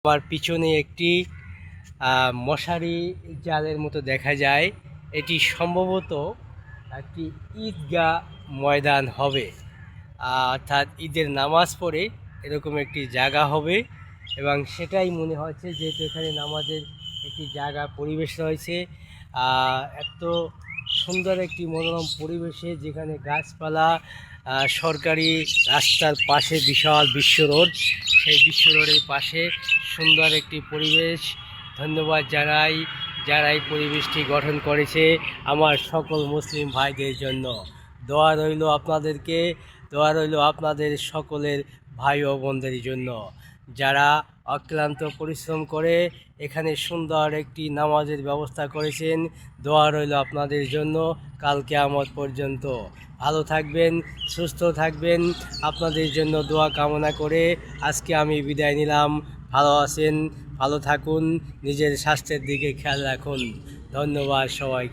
আমার পিছনে একটি মশারি জালের মতো দেখা যায়। এটি সম্ভবত একটি ঈদগাহ ময়দান হবে, অর্থাৎ ঈদের নামাজ পড়ে এরকম একটি জায়গা হবে এবং সেটাই মনে হচ্ছে, যেহেতু এখানে নামাজের একটি জায়গা পরিবেশ রয়েছে। এত সুন্দর একটি মনোরম পরিবেশে, যেখানে গাছপালা, সরকারি রাস্তার পাশে বিশাল বিশ্ব রোড, সেই বিশ্ব রোডের পাশে সুন্দর একটি পরিবেশ। ধন্যবাদ জানাই যারা এই পরিবেশটি গঠন করেছে আমার সকল মুসলিম ভাইদের জন্য। দোয়া রইল আপনাদেরকে, দোয়া রইল আপনাদের সকলের ভাই ও বোনদের জন্য, যারা অক্লান্ত পরিশ্রম করে এখানে সুন্দর একটি নামাজের ব্যবস্থা করেছেন। দোয়া রইল আপনাদের জন্য কাল কিয়ামত পর্যন্ত। ভালো থাকবেন, সুস্থ থাকবেন, আপনাদের জন্য দোয়া কামনা করে আজকে আমি বিদায় নিলাম। ভালো আছেন, ভালো থাকুন, নিজের স্বাস্থ্যের দিকে খেয়াল রাখুন। ধন্যবাদ সবাই।